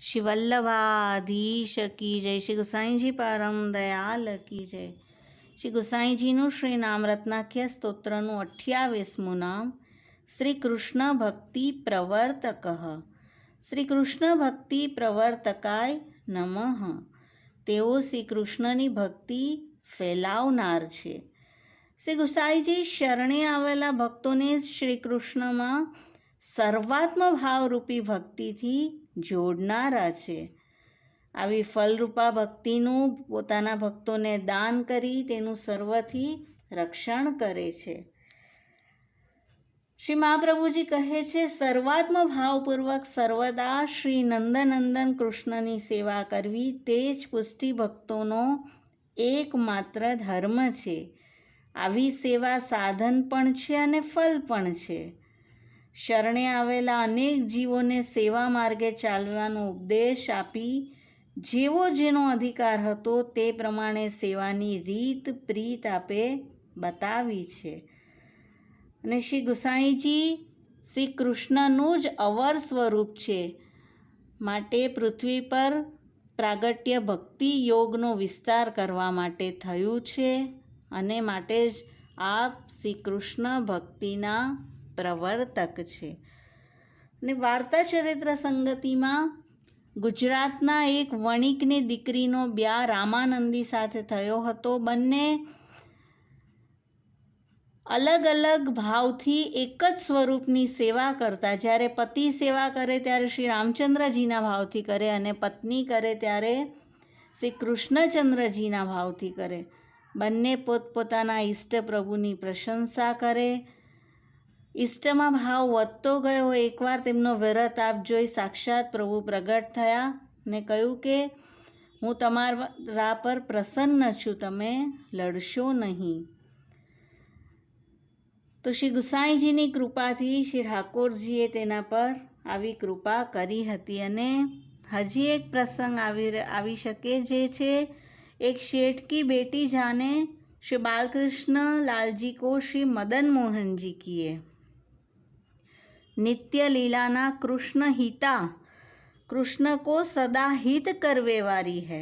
श्री वल्लभाधीश की जय। श्री गोसाई जी परम दयाल की जय। श्री गोसाई जीનું શ્રી નામ રત્નાખ્ય સ્તોત્રનું 28મું નામ શ્રી કૃષ્ણ ભક્તિ પ્રવર્તક. શ્રી કૃષ્ણ ભક્તિ પ્રવર્તકાય નમઃ. તેઓ શ્રી કૃષ્ણની ભક્તિ ફેલાવનાર છે. શ્રી ગુસાઈજી શરણે આવેલા ભક્તોને શ્રી કૃષ્ણમાં સર્વાત્મ ભાવરૂપી ભક્તિથી જોડનારા છે. આવી ફલરૂપા ભક્તિનું પોતાના ભક્તોને દાન કરી તેનું સર્વથી રક્ષણ કરે છે. શ્રી મહાપ્રભુજી કહે છે, સર્વાત્મ ભાવપૂર્વક સર્વદા શ્રી નંદનંદન કૃષ્ણની સેવા કરવી તે જ પુષ્ટિ ભક્તોનો એકમાત્ર ધર્મ છે. આવી સેવા સાધન પણ છે અને ફલ પણ છે. શરણે આવેલા અનેક જીવોને સેવા માર્ગે ચાલવાનો ઉપદેશ આપી જેવો જેનો અધિકાર હતો તે પ્રમાણે સેવાની રીત પ્રીત આપે બતાવી છે. અને શ્રી ગુસાઈજી શ્રી કૃષ્ણનું જ અવર સ્વરૂપ છે. માટે પૃથ્વી પર પ્રાગટ્ય ભક્તિ યોગનો વિસ્તાર કરવા માટે થયું છે અને માટે જ આપ શ્રી કૃષ્ણ ભક્તિના પ્રવર્તક છે. અને વાર્તા ચરિત્ર સંગતિમાં ગુજરાતના એક વણિકની દીકરીનો બ્યાહ રામાનંદી સાથે થયો હતો. બંને અલગ અલગ ભાવથી એક જ સ્વરૂપની સેવા કરતા. જ્યારે પતિ સેવા કરે ત્યારે શ્રી રામચંદ્રજીના ભાવથી કરે અને પત્ની કરે ત્યારે શ્રી કૃષ્ણચંદ્રજીના ભાવથી કરે. બંને પોતપોતાના ઈષ્ટ પ્રભુની પ્રશંસા કરે. ઈષ્ટમાં ભાવ વધતો ગયો. એકવાર તેમનો વિરતાપ જોઈ સાક્ષાત પ્રભુ પ્રગટ થયા ને કહ્યું કે હું તમારા પર પ્રસન્ન છું, તમે લડશો નહીં. તો શ્રી ગુસાઈજીની કૃપાથી શ્રી ઠાકોરજીએ તેના પર આવી કૃપા કરી હતી. અને હજી એક પ્રસંગ આવી શકે જે છે, એક શેઠ કી બેટી જાને श्री बालकृष्ण लाल जी को श्री मदन मोहन जी किए. नित्य लीलाना कृष्ण हिता, कृष्ण को सदा हित करवे वारी है.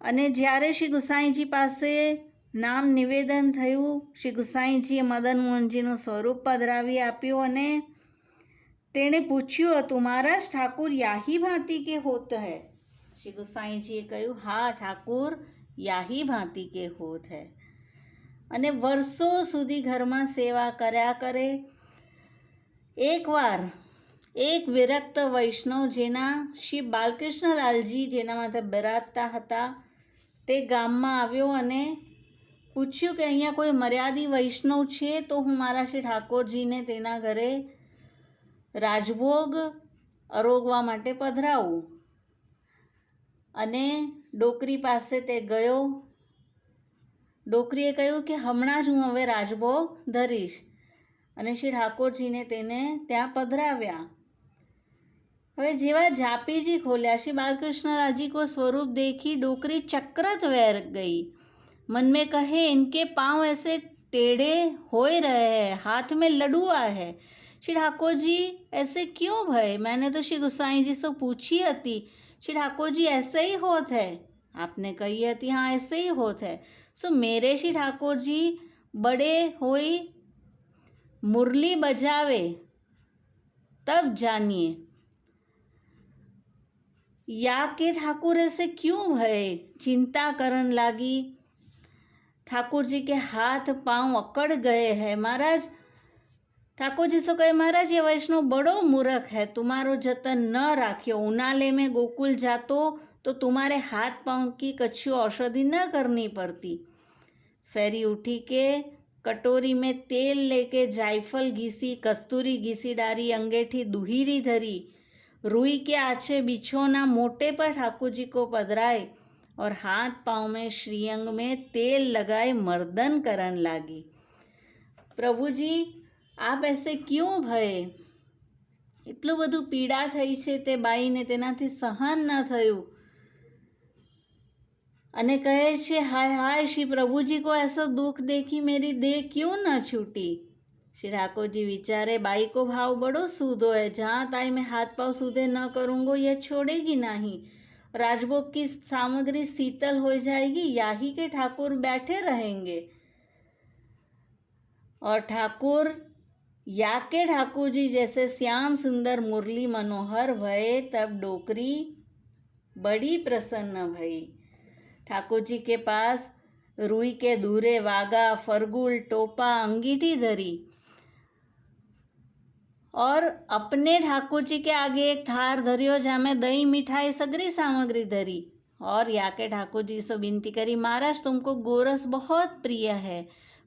અને જ્યારે શ્રી ગુસાઈજી પાસે નામ નિવેદન થયું, શ્રી ગુસાઈજીએ મદન મોહનજીનું સ્વરૂપ પધરાવી આપ્યું અને તેણે પૂછ્યું હતું, મહારાજ ઠાकुर याही भांति के होत है? श्री गुसाईजीએ કહ્યું, હા ઠાकुर याही भांति के होत है. અને વર્ષો સુધી ઘરમાં સેવા કર્યા કરે. એકવાર એક વિરક્ત વૈષ્ણવ જેના શ્રી બાલકૃષ્ણલાલજી જેના માથે બિરાજતા હતા તે ગામમાં આવ્યો અને પૂછ્યું કે અહીંયા કોઈ મર્યાદી વૈષ્ણવ છે તો હું મારા શ્રી ઠાકોરજીને તેના ઘરે રાજભોગ આરોગવા માટે પધરાવું. અને ડોકરી પાસે તે ગયો. ડોકરીએ કહ્યું કે હમણાં જ હું હવે રાજભોગ ધરીશ. અને શ્રી ઠાકોરજીને તેને ત્યાં પધરાવ્યા. હવે જેવા જાપીજી ખોલ્યા, श्री बालकृष्णलालजी को स्वरूप देखी डोकरी चक्रत वैर गई. मन में कहे इनके पाँव ऐसे टेढ़े हो रहे हैं, हाथ में लडुआ है. श्री ठाकुर जी ऐसे क्यों भय? मैंने तो श्री गुसाई जी से पूछी हती, श्री ठाकुर जी ऐसे ही होत है. आपने कही हती हाँ ऐसे ही होत है. सो मेरे श्री ठाकुर जी बड़े होई मुरली बजावे तब जानिए, या के ठाकुर ऐसे क्यों भय? चिंता करन लागी. ठाकुर जी के हाथ पांव अकड़ गए हैं. महाराज ठाकुर जी से कहे, महाराज ये वैष्णव बड़ो मूर्ख है, तुम्हारो जतन न राख्यो. उनाले में गोकुल जातो तो तुम्हारे हाथ पांव की कछु औषधि न करनी पड़ती. फेरी उठी के कटोरी में तेल लेके जायफल घीसी, कस्तूरी घीसी डारी, अंगेठी दुहीरी धरी, रुई के आछे बिछोना मोटे पर ठाकुर जी को पधराए और हाथ पाँव में श्रीअंग में तेल लगाए मर्दन करन लागी. प्रभु जी आप ऐसे क्यों भये? એટલું બધું પીડા થઈ છે તે બાઈને, તેનાથી સહન ન થયું અને કહે છે, હાય હાય શ્રી પ્રભુજી को ऐसा दुख देखी मेरी देह क्यों न छूटी. श्री ठाकुर जी विचारे, बाई को भाव बड़ो सूदो है, जहाँ ताई मैं हाथ पाँव सूधे न करूँगो यह छोड़ेगी नहीं। राजभोग की सामग्री शीतल हो जाएगी, याही के ठाकुर बैठे रहेंगे। और ठाकुर या के ठाकुर जी जैसे श्याम सुंदर मुरली मनोहर भये, तब डोकरी बड़ी प्रसन्न भई। ठाकुर जी के पास रुई के धूरे वागा, फरगुल, टोपा, अंगीठी धरी और अपने ठाकुर जी के आगे एक थार धरियो, जहाँ में दही मिठाई सगरी सामग्री धरी। और या के ठाकुर जी से विनती करी, महाराज तुमको गोरस बहुत प्रिय है,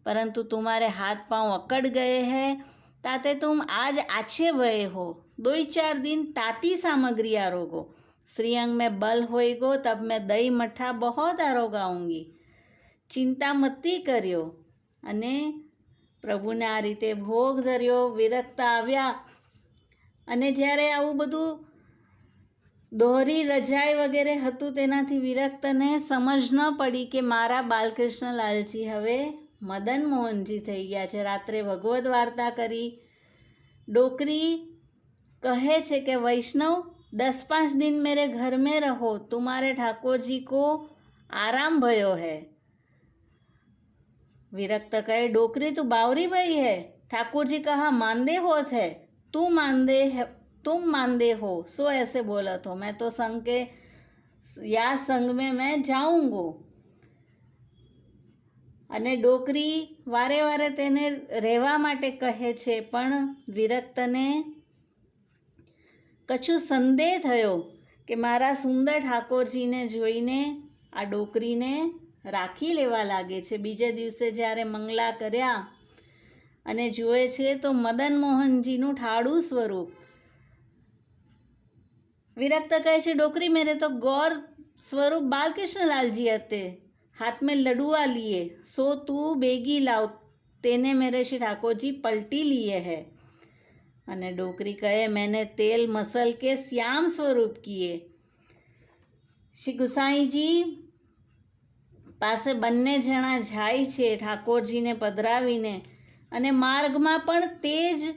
परंतु तुम्हारे हाथ पांव अकड़ गए हैं, ताते तुम आज आछे भये हो। 2-4 दिन ताती सामग्री आरोगो, श्रीअंग में बल होएगो, तब मैं दही मठा बहुत आरोगाऊंगी, चिंता मती कर्यो। अने પ્રભુને આ રીતે ભોગ ધર્યો, વિરક્ત આવ્યા અને જ્યારે આવું બધું દોહરી રજાઈ વગેરે હતું તેનાથી વિરક્તને સમજ ન પડી કે મારા બાલકૃષ્ણલાલજી હવે મદન મોહનજી થઈ ગયા છે। રાત્રે ભગવદ્ વાર્તા કરી। ડોકરી કહે છે કે વૈષ્ણવ 10-5 दिन मेरे घर में रहो, तुम्हारे ठाकुर जी को आराम भयो है। विरक्त कहे, डोकरी तू बावरी भई है, ठाकुर जी कहा मानदे होत है, तुम मानदे हो, सो ऐसे बोला तो मैं तो संग के या संग में मैं जाऊंगो। अने डोकरी वारे वारे तेने રહેવા માટે કહે છે, પણ વિરક્તને કछु સંદેહ થયો કે મારા સુંદર ઠાકોરજીને જોઈને આ ડોકરીને રાખી લેવા લાગે છે। બીજે દિવસે જ્યારે મંગલા કર્યા અને જુએ છે તો મદન મોહનજીનું ઠાડું સ્વરૂપ। વિરક્ત કહે છે, ડોકરી મેરે તો ગૌર स्वरूप बालकृष्णलाल जी हते, हाथ में लडुआ लिए, सो तू बेगी लाव, तेने मेरे श्री ठाकुर जी पलटी लिए है। अने डोकरी कहे, मैंने तेल मसल के श्याम स्वरूप किए। श्री गुसाई जी પાસે બંને જણા જાય છે ઠાકોરજીને પધરાવીને, અને માર્ગમાં પણ તે જ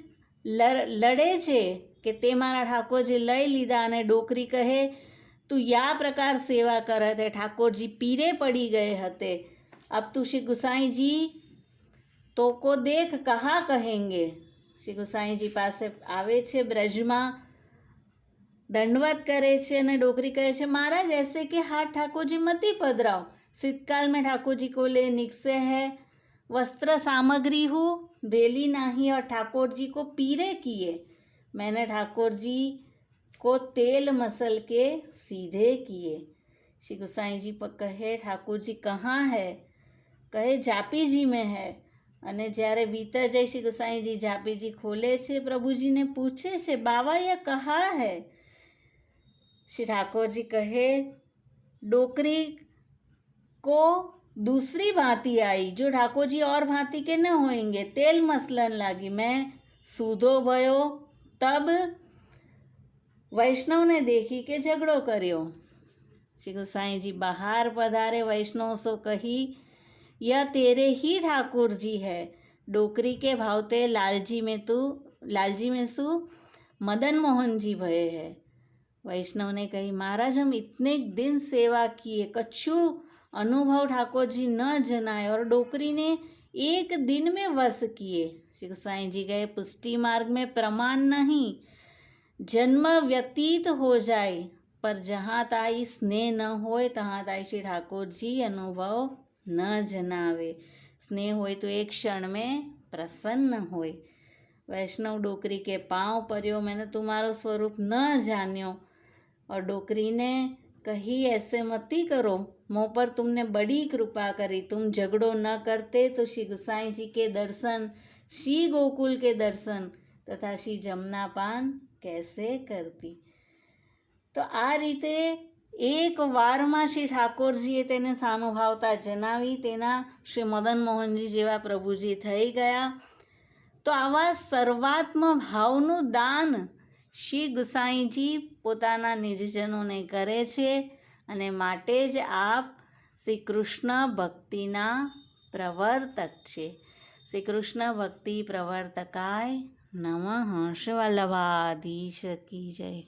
લડે છે કે તે મારા ઠાકોરજી લઈ લીધા। અને ડોકરી કહે, તું યા પ્રકાર સેવા કરત હે, ઠાકોરજી પીરે પડી ગए હતે, अब तू श्री गुसाई जी तो को देख कहा कहेंगे। श्री गुसाई जी પાસે આવે છે, બ્રજમાં दंडवत करे छे અને डोकरी कहे छे, महाराज ऐसे के हाथ ठाकुर जी मती पधराओ, शीतकाल में ठाकुर जी को ले निकसे है, वस्त्र सामग्री हूँ भेली नहीं, और ठाकुर जी को पीरे किए। मैंने ठाकुर जी को तेल मसल के सीधे किए। श्री गुसाई जी पर कहे, ठाकुर जी कहाँ है? कहे, जापी जी में है। અને જ્યારે ભીતર જઈ શ્રી ગુસાઈજી જાપીજી ખોલે છે, પ્રભુજીને પૂછે છે, બાવા યહ કહા है? श्री ठाकुर जी कहे, डोकरी को दूसरी भांति आई, जो ठाकुर जी और भांति के न होएंगे, तेल मसलन लागी, मैं सूधो भयो, तब वैष्णव ने देखी के झगड़ो कर्यो। श्री गुसाई जी बाहर पधारे, वैष्णव सो कही, यह तेरे ही ठाकुर जी है। डोकरी के भावते लालजी में सु मदन मोहन जी भये है। वैष्णव ने कही, महाराज हम इतने दिन सेवा किए, कछु अनुभव ठाकुर जी न जनाए, और डोकरी ने एक दिन में वश किए। श्री गोसाई जी गए, पुष्टि मार्ग में प्रमाण नहीं, जन्म व्यतीत हो जाए, पर जहाँ ताई स्नेह न होए तहाँ ताई श्री ठाकुर जी अनुभव न जनावे। स्नेह होए तो एक क्षण में प्रसन्न होए। वैष्णव डोकरी के पाँव पर्यो, मैंने तुम्हारो स्वरूप न जान्यो। और डोकरी ने कही, ऐसे मती करो, मुँह पर तुमने बड़ी कृपा करी, तुम झगड़ो न करते तो श्री गोसाई जी के दर्शन, श्री गोकुल के दर्शन तथा श्री जमनापान कैसे करती। तो आ रीते एक वाરમાં શ્રી ઠાકોરજીએ તેને સાનુભાવતા જણાવી, તેના શ્રી મદન મોહનજી જેવા પ્રભુજી થઈ ગયા। તો આવા સર્વાત્મ ભાવનું દાન શ્રી ગુસાઈજી પોતાના નિજજનોને કરે છે, અને માટે જ આપ શ્રી કૃષ્ણ ભક્તિના પ્રવર્તક છે। શ્રી કૃષ્ણ ભક્તિ પ્રવર્તકાય નમઃ. શ્રી વલ્લભાધીશ કી જય.